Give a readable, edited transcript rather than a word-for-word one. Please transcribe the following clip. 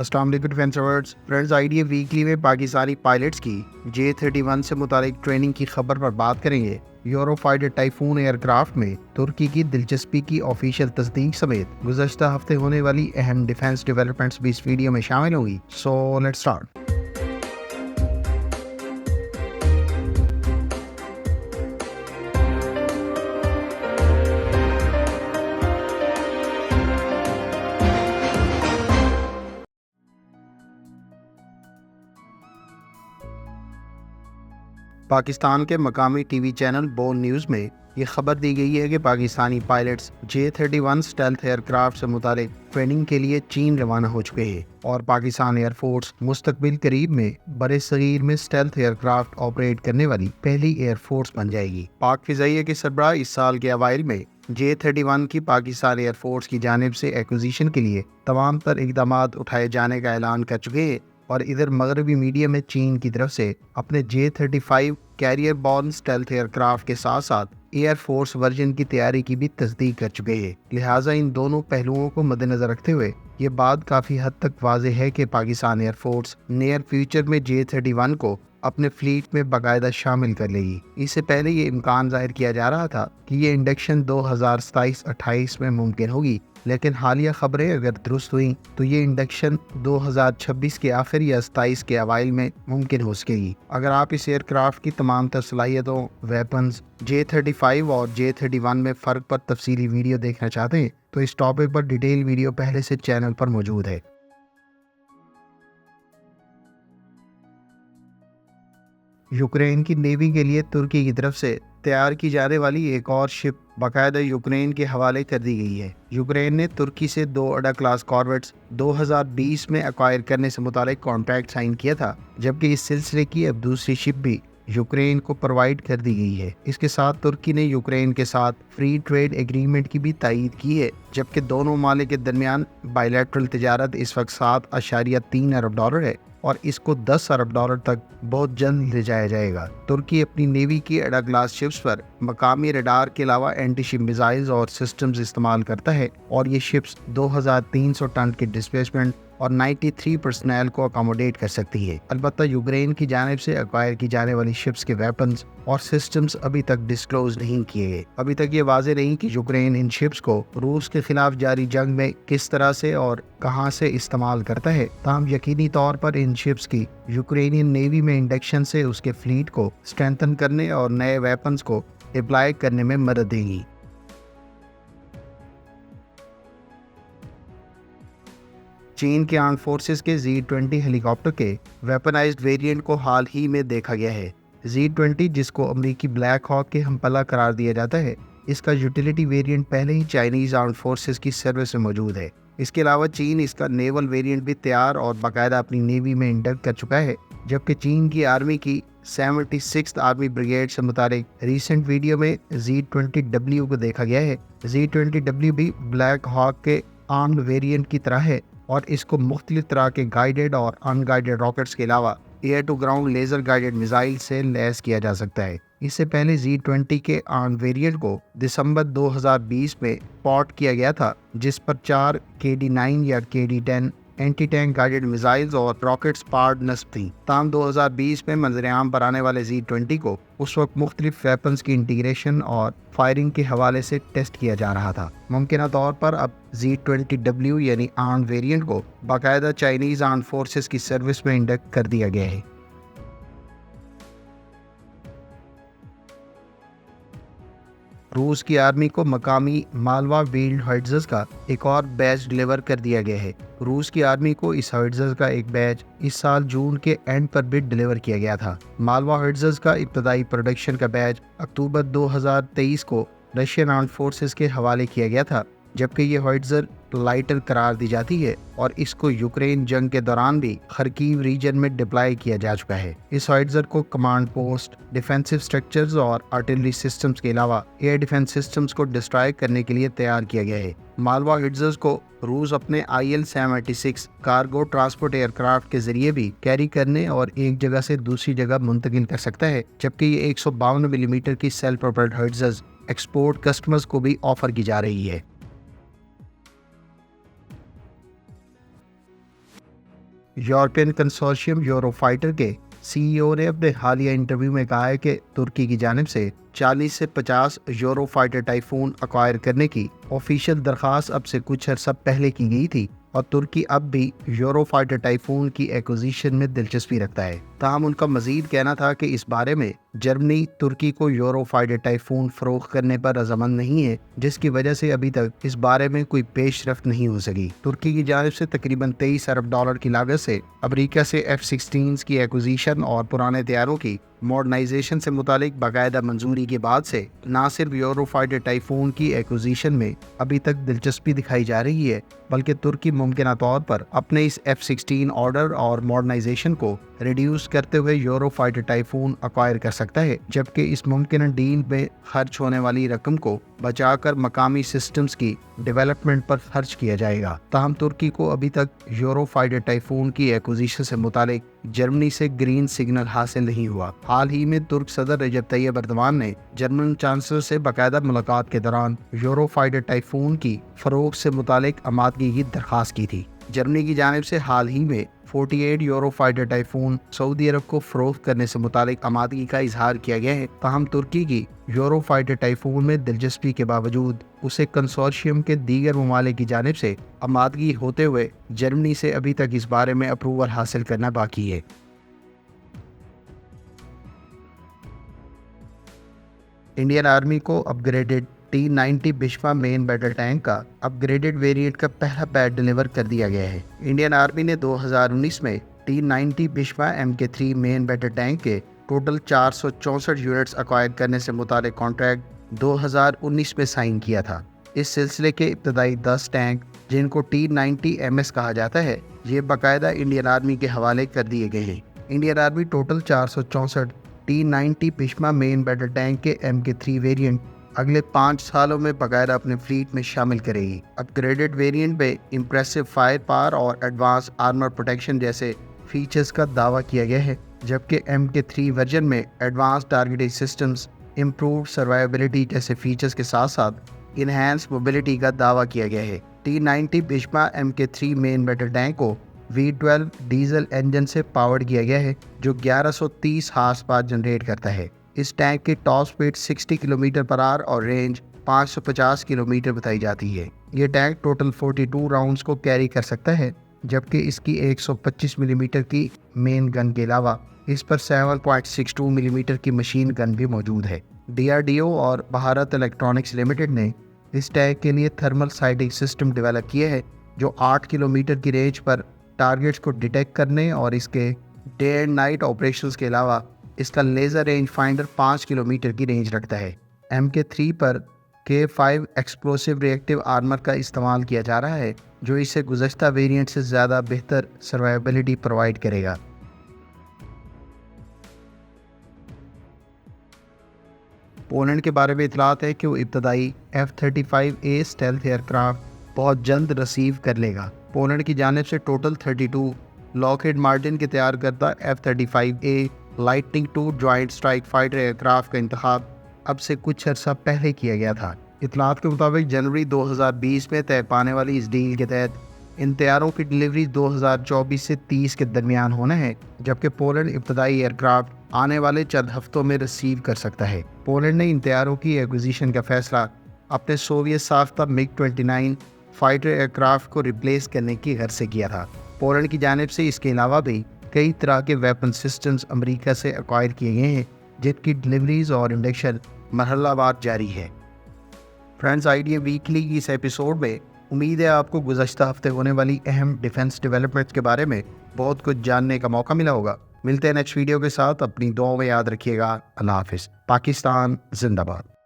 السلام علیکم defence ایورڈز friends, idea weekly میں پاکستانی پائلٹس کی J-31 سے متعلق ٹریننگ کی خبر پر بات کریں گے۔ یورو فائٹر ٹائفون ایئر کرافٹ میں ترکی کی دلچسپی کی آفیشیل تصدیق سمیت گزشتہ ہفتے ہونے والی اہم ڈیفینس ڈیولپمنٹس بھی اس ویڈیو میں شامل ہوں گی۔ So let's start. پاکستان کے مقامی T V channel Bol news میں یہ خبر دی گئی ہے کہ Pakistani pilots J-31 stealth aircraft سے متعلق ٹریننگ کے لیے چین روانہ ہو چکے ہیں اور پاکستان ایئر فورس مستقبل قریب میں برِ صغیر میں اسٹیلتھ ایئر کرافٹ آپریٹ کرنے والی پہلی ایئر فورس بن جائے گی۔ پاک فضائیہ کے سربراہ اس سال کے اوائل میں J-31 کی پاکستان ایئر فورس کی جانب سے ایکوزیشن کے لیے تمام تر اقدامات اٹھائے جانے کا اعلان کر چکے ہیں، اور ادھر مغربی میڈیا میں چین کی طرف سے اپنے J-35 carrier borne stealth aircraft کے ساتھ ساتھ ایئر فورس ورژن کی تیاری کی بھی تصدیق کر چکے ہیں۔ لہٰذا ان دونوں پہلوؤں کو مد نظر رکھتے ہوئے یہ بات کافی حد تک واضح ہے کہ Pakistan air force near future میں J-31 کو اپنے فلیٹ میں باقاعدہ شامل کر لے گی۔ اس سے پہلے یہ امکان ظاہر کیا جا رہا تھا کہ یہ انڈکشن 2027-28 میں ممکن ہوگی، لیکن حالیہ خبریں اگر درست ہوئیں تو یہ انڈکشن 2026 کے آخر یا 27 کے اوائل میں ممکن ہو سکے گی۔ اگر آپ اس ایئر کرافٹ کی تمام تر صلاحیتوں، ویپنز، J-35 اور J-31 میں فرق پر تفصیلی ویڈیو دیکھنا چاہتے ہیں تو اس ٹاپک پر ڈیٹیل ویڈیو پہلے سے چینل پر موجود ہے۔ یوکرین کی نیوی کے لیے ترکی کی طرف سے تیار کی جانے والی ایک اور شپ باقاعدہ یوکرین کے حوالے کر دی گئی ہے۔ یوکرین نے ترکی سے 2 اڈا کلاس کارویٹس 2020 میں ایکوائر کرنے سے متعلق کانٹریکٹ سائن کیا تھا، جبکہ اس سلسلے کی اب دوسری شپ بھی یوکرین کو پرووائڈ کر دی گئی ہے۔ اس کے ساتھ ترکی نے یوکرین کے ساتھ فری ٹریڈ ایگریمنٹ کی بھی تائید کی ہے، جبکہ دونوں ممالک کے درمیان بائیلیٹرل تجارت اس وقت $7.3 ارب ہے اور اس کو $10 ارب تک بہت جلد لے جایا جائے گا۔ ترکی اپنی نیوی کی اڈا گلاس شپس پر مقامی ریڈار کے علاوہ اینٹی شپ میزائلز اور سسٹمز استعمال کرتا ہے، اور یہ شپس 2300 ٹن کی ڈسپلیسمنٹ اور 93 پرسنل کو اکاموڈیٹ کر سکتی ہے۔ البتہ یوکرین کی جانب سے ایکوائر کی جانے والی شپس کے ویپنز اور سسٹمز ابھی تک ڈسکلوز نہیں کیے گئے۔ ابھی تک یہ واضح نہیں کہ یوکرین ان شپس کو روس کے خلاف جاری جنگ میں کس طرح سے اور کہاں سے استعمال کرتا ہے، تاہم یقینی طور پر ان شپس کی یوکرینین نیوی میں انڈکشن سے اس کے فلیٹ کو اسٹرینتھن کرنے اور نئے ویپنز کو اپلائی کرنے میں مدد دے گی۔ چین کے آرمڈ فورسز کے Z-20 ہیلی کاپٹر کے ویپنائزڈ ویریئنٹ کو حال ہی میں دیکھا گیا ہے۔ Z-20 جس کو امریکی بلیک ہاک کے ہم پلہ قرار دیا جاتا ہے، اس کا یوٹیلیٹی ویریئنٹ پہلے ہی چائنیز آرمڈ فورسز کی سروس میں موجود ہے۔ اس کے علاوہ چین اس کا نیول ویریئنٹ بھی تیار اور باقاعدہ اپنی نیوی میں انڈکٹ کر چکا ہے، جبکہ چین کی آرمی کی 76th آرمی بریگیڈ سے متعلق ریسنٹ ویڈیو میں Z-20W کو دیکھا گیا ہے۔ Z-20W بھی بلیک ہاک کے آرمڈ ویریئنٹ کی طرح ہے، اور اس کو مختلف طرح کے گائیڈڈ اور ان گائیڈڈ راکٹس کے علاوہ air to ground laser guided missile سے لیس کیا جا سکتا ہے۔ اس سے پہلے Z-20 کے آرمڈ ویریئنٹ کو دسمبر 2020 میں پورٹ کیا گیا تھا، جس پر 4 KD-9 یا KD-10 anti tank guided missiles اور راکٹس پارڈ نصب تھیں۔ تاہم 2020 میں منظر عام پر آنے والے Z-20 کو اس وقت مختلف ویپنز کی انٹیگریشن اور فائرنگ کے حوالے سے ٹیسٹ کیا جا رہا تھا۔ ممکنہ طور پر اب Z-20W یعنی آرمڈ ویریئنٹ کو باقاعدہ چائنیز آرمڈ فورسز کی سروس میں انڈکٹ کر دیا گیا ہے۔ روس کی آرمی کو مقامی مالوا ویلڈ ہائٹزرز کا ایک اور بیچ ڈیلیور کر دیا گیا ہے۔ روس کی آرمی کو اس ہائٹزرز کا ایک بیچ اس سال جون کے اینڈ پر بھی ڈیلیور کیا گیا تھا۔ مالوا ہائٹزرز کا ابتدائی پروڈکشن کا بیچ اکتوبر 2023 کو رشین آرمڈ فورسز کے حوالے کیا گیا تھا، جبکہ یہ ہائٹزر لائٹر قرار دی جاتی ہے اور اس کو یوکرین جنگ کے دوران بھی خرکیو ریجن میں ڈپلائی کیا جا چکا ہے۔ اس ہائٹزر کو کمانڈ پوسٹ، ڈیفینسو سٹرکچرز اور آرٹلری سسٹمز کے علاوہ ایئر ڈیفینس سسٹمز کو ڈسٹرائے کرنے کے لیے تیار کیا گیا ہے۔ مالوا ہائٹزرز کو روس اپنے IL-76 cargo transport year craft کے ذریعے بھی کیری کرنے اور ایک جگہ سے دوسری جگہ منتقل کر سکتا ہے، جبکہ یہ 152 ملی میٹر کی سیلف پروپلڈ ہائٹزرز ایکسپورٹ کسٹمرز کو بھی آفر کی جا رہی ہے۔ یورپین کنسورشیم یورو فائٹر کے سی ای او نے اپنے حالیہ انٹرویو میں کہا ہے کہ ترکی کی جانب سے 40 سے 50 یورو فائٹر ٹائفون ایکوائر کرنے کی آفیشیل درخواست اب سے کچھ عرصہ پہلے کی گئی تھی اور ترکی اب بھی یورو فائٹر ٹائفون کی ایکوزیشن میں دلچسپی رکھتا ہے۔ تاہم ان کا مزید کہنا تھا کہ اس بارے میں جرمنی ترکی کو یورو فائٹر ٹائفون فروخت کرنے پر رضامند نہیں ہے، جس کی وجہ سے ابھی تک اس بارے میں کوئی پیش رفت نہیں ہو سکی۔ ترکی کی جانب سے تقریباً 23 ارب ڈالر کی لاگت سے امریکہ سے F-16 کی ایکوزیشن اور پرانے طیاروں کی ماڈرنائزیشن سے متعلق باقاعدہ منظوری کے بعد سے نہ صرف یورو فائٹر ٹائفون کی ایکوزیشن میں ابھی تک دلچسپی دکھائی جا رہی ہے، بلکہ ترکی ممکنہ طور پر اپنے اس F-16 آرڈر اور ماڈرنائزیشن کو ریڈیوس کرتے ہوئے یورو فائٹر ٹائفون ایکوائر کر سکتا ہے، جبکہ اس ممکنہ ڈیل میں خرچ ہونے والی رقم کو بچا کر مقامی سسٹمز کی ڈیولپمنٹ پر خرچ کیا جائے گا۔ تاہم ترکی کو ابھی تک یورو فائٹر ٹائفون کی ایکوزیشن سے متعلق جرمنی سے گرین سگنل حاصل نہیں ہوا۔ حال ہی میں ترک صدر رجب طیب ایردوان نے جرمن چانسلر سے باقاعدہ ملاقات کے دوران یورو فائٹر ٹائفون کی فروخت سے متعلق آمادگی کی درخواست کی تھی۔ جرمنی کی جانب سے حال ہی میں 48 یورو فائٹر ٹائفون سعودی عرب کو فروخت کرنے سے متعلق آمادگی کا اظہار کیا گیا ہے۔ تاہم ترکی کی یورو فائٹر ٹائفون میں دلچسپی کے باوجود اسے کنسورشیم کے دیگر ممالک کی جانب سے آمادگی ہوتے ہوئے جرمنی سے ابھی تک اس بارے میں اپروول حاصل کرنا باقی ہے۔ انڈین آرمی کو اپ گریڈڈ T-90 بشپا مین بیٹل ٹینک کا اپ گریڈڈ ویریئنٹ کا پہلا بیچ ڈیلیور کر دیا گیا ہے۔ انڈین آرمی نے 2019 میں T-90 بشپا MK3 مین بیٹل ٹینک کے ٹوٹل 464 یونٹس ایکوائر کرنے سے متعلق کانٹریکٹ 2019 میں سائن کیا تھا۔ اس سلسلے کے ابتدائی 10 ٹینک، جن کو T-90 MS کہا جاتا ہے، یہ باقاعدہ انڈین آرمی کے حوالے کر دیے گئے ہیں۔ انڈین آرمی ٹوٹل 464 T-90 بشپا مین بیٹل ٹینک کے MK3 ویریئنٹ اگلے 5 سالوں میں باقاعدہ اپنے فلیٹ میں شامل کرے گی۔ اپ گریڈڈ ویریئنٹ میں امپریسو فائر پاور اور ایڈوانس آرمر پروٹیکشن جیسے فیچرز کا دعویٰ کیا گیا ہے، جبکہ MK3 ورژن میں ایڈوانس ٹارگیٹنگ سسٹمز، امپرووڈ سروائیبلٹی جیسے فیچرز کے ساتھ ساتھ انہینس موبلٹی کا دعویٰ کیا گیا ہے۔ T-90 بشپا MK3 مین بیٹل ٹینک کو V12 ڈیزل انجن سے پاورڈ کیا گیا ہے، جو 1130 ہارس پاور جنریٹ کرتا ہے۔ اس ٹینک کی ٹاپ سپیڈ 60 کلومیٹر پر آور اور رینج 550 کلومیٹر بتائی جاتی ہے۔ یہ ٹینک ٹوٹل 42 راؤنڈز کو کیری کر سکتا ہے، جبکہ اس کی 125 ملی میٹر کی مین گن کے علاوہ اس پر 7.62 ملی میٹر کی مشین گن بھی موجود ہے۔ DRDO اور بھارت الیکٹرانکس لمیٹڈ نے اس ٹینک کے لیے تھرمل سائٹنگ سسٹم ڈیولپ کیا ہے، جو 8 کلومیٹر کی رینج پر ٹارگیٹس کو ڈیٹیکٹ کرنے اور اس کے ڈے اینڈ نائٹ آپریشنز کے علاوہ اس کا لیزر رینج فائنڈر 5 کلومیٹر کی رینج رکھتا ہے۔ MK3 پر K5 ایکسپلوسیو ری ایکٹیو آرمر کا استعمال کیا جا رہا ہے، جو اسے گزشتہ ویریئنٹ سے زیادہ بہتر سروائیبلٹی پرووائڈ کرے گا۔ پولینڈ کے بارے میں اطلاعات ہے کہ وہ ابتدائی F-35A اسٹیلتھ ایئر کرافٹ بہت جلد ریسیو کر لے گا۔ پولینڈ کی جانب سے ٹوٹل 32 لاکہیڈ مارٹن کے تیار کردہ F-35A lightning 2 joint strike fighter aircraft کا انتخاب اب سے کچھ عرصہ پہلے کیا گیا تھا۔ اطلاعات کے مطابق جنوری 2020 میں طے پانے والی اس ڈیل کے تحت ان طیاروں کی ڈلیوری 2024 سے 30 کے درمیان ہونا ہے، جبکہ پولینڈ ابتدائی ایئر کرافٹ آنے والے چند ہفتوں میں ریسیو کر سکتا ہے۔ پولینڈ نے ان طیاروں کی ایکوزیشن کا فیصلہ اپنے سوویت ساختہ MiG-29 فائٹر ایئر کرافٹ کو ریپلیس کرنے کی غرض سے کیا تھا۔ پولینڈ کی جانب سے اس کے علاوہ بھی کئی طرح کے ویپن سسٹمز امریکہ سے ایکوائر کیے گئے ہیں، جن کی ڈلیوریز اور انڈکشن مرحلہ وار جاری ہے۔ فرینڈز، آئیڈیا ویکلی کی اس ایپیسوڈ میں امید ہے آپ کو گزشتہ ہفتے ہونے والی اہم ڈیفنس ڈیولپمنٹس کے بارے میں بہت کچھ جاننے کا موقع ملا ہوگا۔ ملتے ہیں نیکسٹ ویڈیو کے ساتھ، اپنی دعاؤں میں یاد رکھیے گا۔ اللہ حافظ۔ پاکستان زندہ باد۔